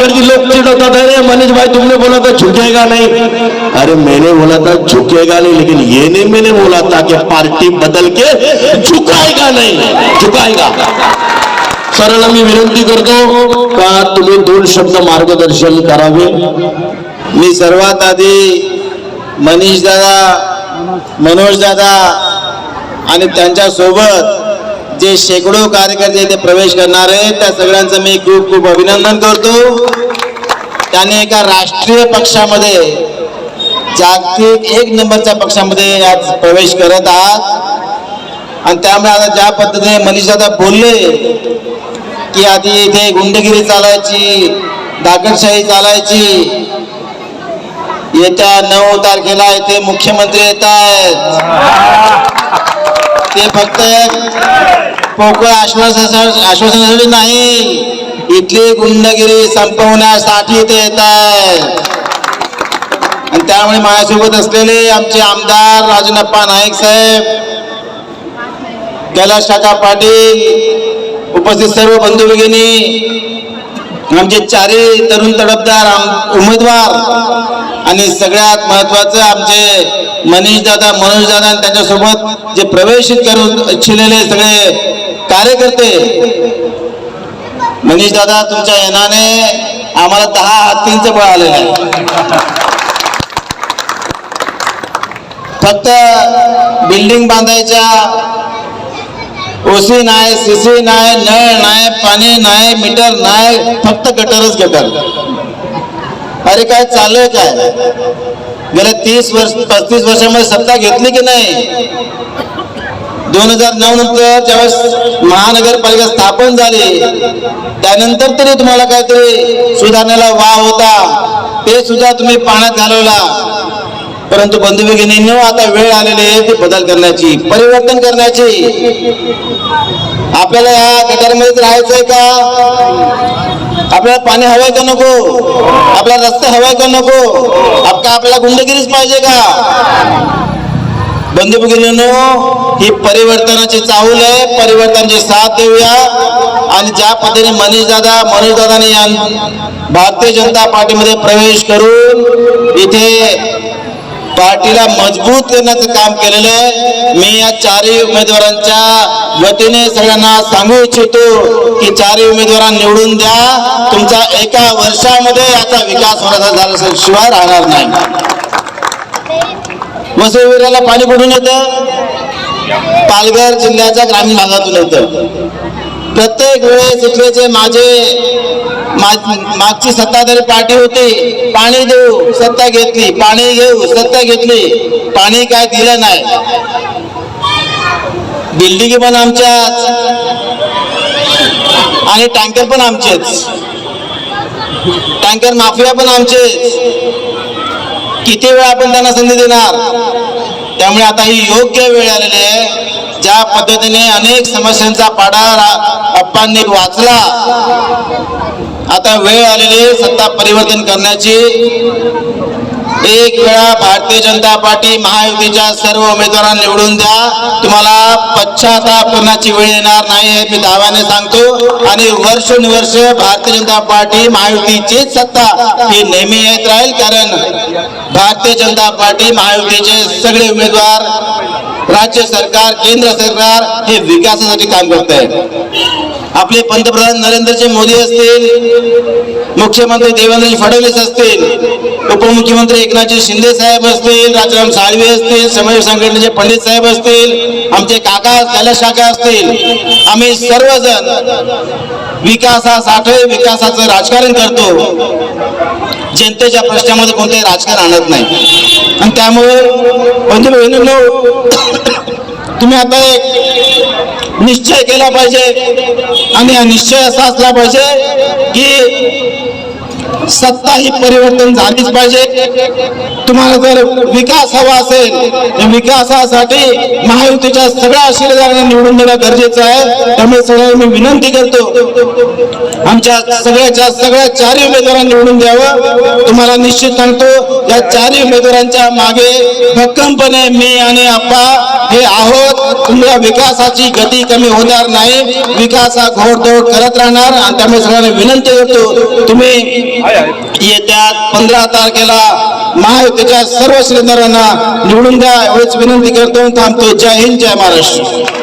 इकडचे लोक चिढ़ातात, अरे मनीष भाई तुमने बोला था झुकेगा नहीं। अरे मैंने बोला था झुकेगा नहीं, लेकिन ये नहीं मैंने बोला था कि पार्टी बदल के झुकाएगा नहीं, झुकाएगा। सरळ मी विनंती करतो का तुम्ही 2 शब्द मार्गदर्शन करावे। मी सर्वात आधी मनीष दादा, मनोज दादा आणि त्यांच्या सोबत जे शेकडो कार्यकर्ते इथे प्रवेश करणार आहेत त्या सगळ्यांचं मी खूप खूप अभिनंदन करतो। त्याने एका राष्ट्रीय पक्षामध्ये, जागतिक 1 नंबरच्या पक्षामध्ये आज प्रवेश करत आहात। आणि त्यामुळे आता ज्या पद्धतीने मनीष दादा बोलले की आधी इथे गुंडगिरी चालायची, दाखलशाही चालायची, येत्या 9 तारखेला इथे मुख्यमंत्री येत आहेत, ते फक्त पोकळ आश्वासनासाठी नाही, इथली गुंडगिरी संपवण्यासाठी ते येत आहेत। आणि त्यामुळे माझ्यासोबत असलेले आमचे आमदार राजनप्पा नाईक साहेब, कैलाश काका पाटील, उपस्थित सर्व बंधू भगिनी, आमचे 4 तरुण तडफदार उमेदवार आणि सगळ्यात महत्वाचं आमचे मनीष दादा, मनोज दादा आणि त्यांच्यासोबत जे प्रवेश करू इच्छिलेले सगळे कार्यकर्ते। मनीष दादा, तुमच्या येण्याने आम्हाला 10 हत्तींचं बळ आलेलं आहे। फक्त बिल्डिंग बांधायच्या, ओसी नाही, सीसी नाही, नळ नाही, पाणी नाही, मीटर नाही, फक्त गटरच गटर। अरे काय चाललंय काय? गेल्या 35 वर्षामध्ये सत्ता घेतली की नाही? 2009 नंतर ज्यावेळेस महानगरपालिका स्थापन झाली त्यानंतर तरी तुम्हाला काहीतरी सुधारण्याला वाव होता, ते सुद्धा तुम्ही पाण्यात घालवला। परंतु बंधू भगिनींनो, आता वेळ आलेली आहे ती बदल करण्याची, परिवर्तन करण्याची। आपल्याला या गटारमध्येच राहायचंय का? आपल्याला पाणी हवंय का नको? आपल्याला रस्ते हवाय का नको? आपल्याला गुंडगिरीच पाहिजे का? बंधू भगिनींनो, ही परिवर्तनाची चाहूल आहे, परिवर्तनाची साथ देऊया। आणि ज्या पद्धतीने मनीष दादा, मनोज दादांनी भारतीय जनता पार्टीमध्ये प्रवेश करून इथे पार्टीला मजबूत करण्याचं काम केलेलं आहे, मी या 4 उमेदवारांच्या वतीने सगळ्यांना सांगू इच्छितो की 4 उमेदवारांना निवडून द्या। तुमचा 1 वर्षामध्ये याचा विकास झाल्याशिवाय राहणार नाही। वसईविराला पाणी कुठून येतं? पालघर जिल्ह्याच्या ग्रामीण भागातून येतं। प्रत्येक वेळेस इथले जे मागची सत्ताधारी पार्टी होती, पाणी देऊ सत्ता घेतली, पाणी घेऊ सत्ता घेतली, पाणी काय दिलं नाही। बिल्डिंगी पण आमच्याच आणि टँकर पण आमचेच, टँकर माफिया पण आमचेच। किती वेळ आपण त्यांना संधी देणार? त्यामुळे आता ही योग्य वेळ आलेली आहे। ज्या पद्धतीने अनेक समस्यांचा पाडा अप्पांनी वाचला, आता वेळ आलेली आहे सत्ता परिवर्तन करण्याची। एक वेळा भारतीय जनता पार्टी महायुतीच्या सर्व उमेदवारांना निवडून द्या, तुम्हाला पश्चाताप करण्याची वेळ येणार नाही हे मी दाव्याने सांगतो। आणि वर्षानुवर्ष भारतीय जनता पार्टी महायुतीचीच सत्ता ही नेहमी येत राहील, कारण भारतीय जनता पार्टी महायुतीचे सगळे उमेदवार, राज्य सरकार, केंद्र सरकार हे विकासासाठी काम करत आहे। आपले पंतप्रधान नरेंद्रजी मोदी असतील, मुख्यमंत्री देवेंद्र फडणवीस असतील, उपमुख्यमंत्री एकनाथजी शिंदे साहेब असतील, राजाराम साळवे असतील, समाज संघटनेचे पंडित साहेब असतील, आमचे काका कैलाश काका असतील, आम्ही सर्वजण विकासासाठी विकासाचं राजकारण करतो, जनतेच्या प्रश्नामध्ये कोणतेही राजकारण आणत नाही। आणि त्यामुळे बंधू भगिनींनो, तुम्ही आता एक निश्चय केला पाहिजे आणि हा निश्चय असा असला पाहिजे की सत्ता ही परिवर्तन झालीच पाहिजे। तुम्हाला जर विकास हवा असेल तर विकासासाठी महायुतीच्या सगळ्या शिलेदारांना निवडून देणं गरजेचं आहे। त्यामुळे सगळ्यांना मी विनंती करतो आमच्या सगळ्या 4 उमेदवारांना निवडून द्यावं। तुम्हाला निश्चित सांगतो या 4 उमेदवारांच्या मागे भक्कमपणे मी आणि आप्पा हे आहोत. या विकासाची गती कमी होणार नाही. विकास हा घोडदौड करत राहणार. आणि त्यामुळे सगळ्यांना विनंती करतो, तुम्ही येत्या 15 तारखेला महायुतीच्या सर्व श्रीधरांना निवडून द्या एवढीच विनंती करतो. थांबतो. जय हिंद, जय महाराष्ट्र.